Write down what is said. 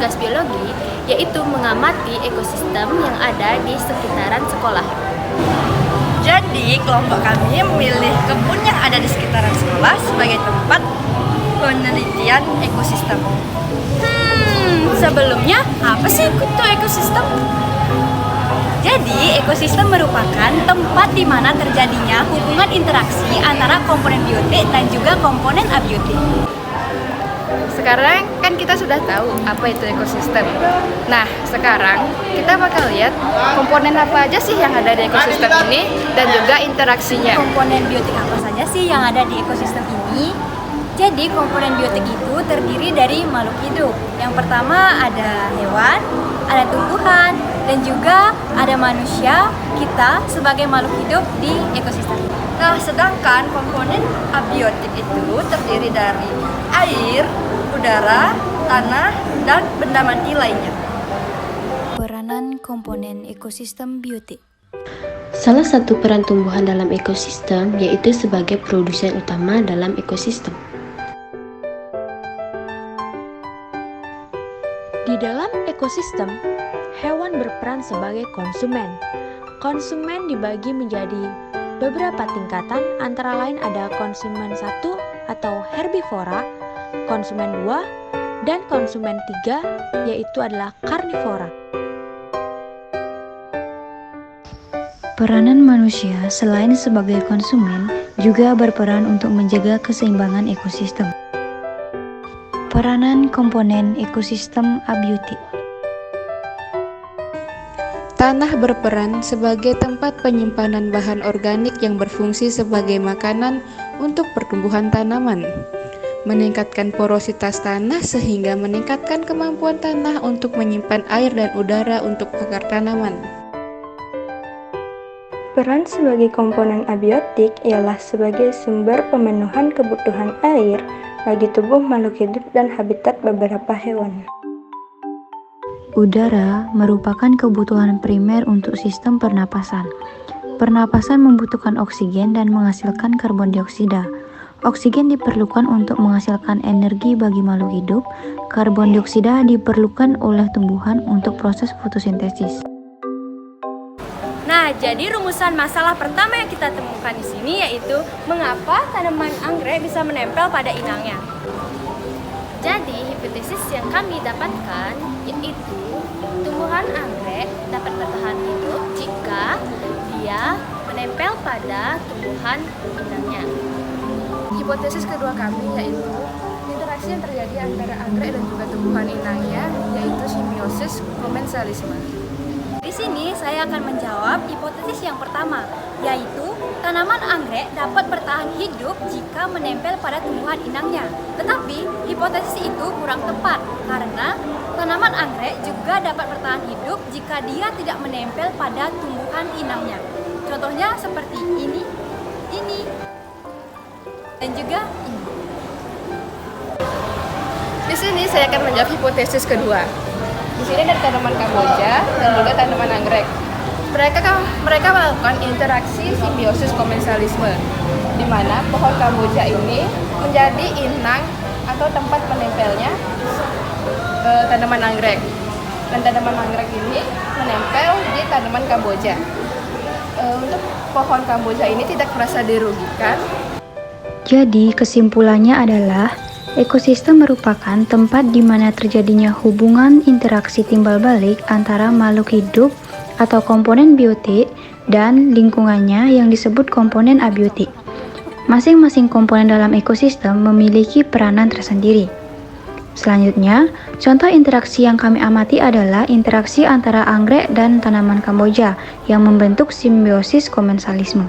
tugas biologi, yaitu mengamati ekosistem yang ada di sekitaran sekolah. Jadi, kelompok kami memilih kebun yang ada di sekitaran sekolah sebagai tempat penelitian ekosistem. Sebelumnya, apa sih itu ekosistem? Jadi, ekosistem merupakan tempat di mana terjadinya hubungan interaksi antara komponen biotik dan juga komponen abiotik. Sekarang kan kita sudah tahu apa itu ekosistem. Nah, sekarang kita bakal lihat komponen apa aja sih yang ada di ekosistem ini dan juga interaksinya. Komponen biotik apa saja sih yang ada di ekosistem ini? Jadi, komponen biotik itu terdiri dari makhluk hidup. Yang pertama ada hewan, ada tumbuhan, dan juga ada manusia, kita sebagai makhluk hidup di ekosistem. Nah, sedangkan komponen abiotik itu terdiri dari air, udara, tanah, dan benda mati lainnya. Peranan komponen ekosistem biotik. Salah satu peran tumbuhan dalam ekosistem yaitu sebagai produsen utama dalam ekosistem. Di dalam ekosistem, hewan berperan sebagai konsumen. Konsumen dibagi menjadi beberapa tingkatan, antara lain ada konsumen 1 atau herbivora, konsumen 2, dan konsumen 3 yaitu adalah karnivora. Peranan manusia selain sebagai konsumen juga berperan untuk menjaga keseimbangan ekosistem. Peranan komponen ekosistem abiotik. Tanah berperan sebagai tempat penyimpanan bahan organik yang berfungsi sebagai makanan untuk pertumbuhan tanaman. Meningkatkan porositas tanah sehingga meningkatkan kemampuan tanah untuk menyimpan air dan udara untuk akar tanaman. Peran sebagai komponen abiotik ialah sebagai sumber pemenuhan kebutuhan air bagi tubuh makhluk hidup dan habitat beberapa hewan. Udara merupakan kebutuhan primer untuk sistem pernapasan. Pernapasan membutuhkan oksigen dan menghasilkan karbon dioksida. Oksigen diperlukan untuk menghasilkan energi bagi makhluk hidup. Karbon dioksida diperlukan oleh tumbuhan untuk proses fotosintesis. Nah, jadi rumusan masalah pertama yang kita temukan di sini yaitu mengapa tanaman anggrek bisa menempel pada inangnya. Jadi, hipotesis yang kami dapatkan yaitu tumbuhan anggrek dapat bertahan hidup jika dia menempel pada tumbuhan inangnya. Hipotesis kedua kami yaitu interaksi yang terjadi antara anggrek dan juga tumbuhan inangnya yaitu simbiosis komensalisme. Di sini saya akan menjawab hipotesis yang pertama, yaitu tanaman anggrek dapat bertahan hidup jika menempel pada tumbuhan inangnya. Tetapi hipotesis itu kurang tepat karena tanaman anggrek juga dapat bertahan hidup jika dia tidak menempel pada tumbuhan inangnya. Contohnya seperti ini, dan juga ini. Di sini saya akan menjawab hipotesis kedua. Di sini ada tanaman kamboja dan juga tanaman anggrek. Mereka melakukan interaksi simbiosis komensalisme, di mana pohon kamboja ini menjadi inang atau tempat menempelnya tanaman anggrek. Dan tanaman anggrek ini menempel di tanaman kamboja. Untuk pohon kamboja ini tidak merasa dirugikan. Jadi, kesimpulannya adalah ekosistem merupakan tempat di mana terjadinya hubungan interaksi timbal balik antara makhluk hidup atau komponen biotik dan lingkungannya yang disebut komponen abiotik. Masing-masing komponen dalam ekosistem memiliki peranan tersendiri. Selanjutnya, contoh interaksi yang kami amati adalah interaksi antara anggrek dan tanaman kamboja yang membentuk simbiosis komensalisme.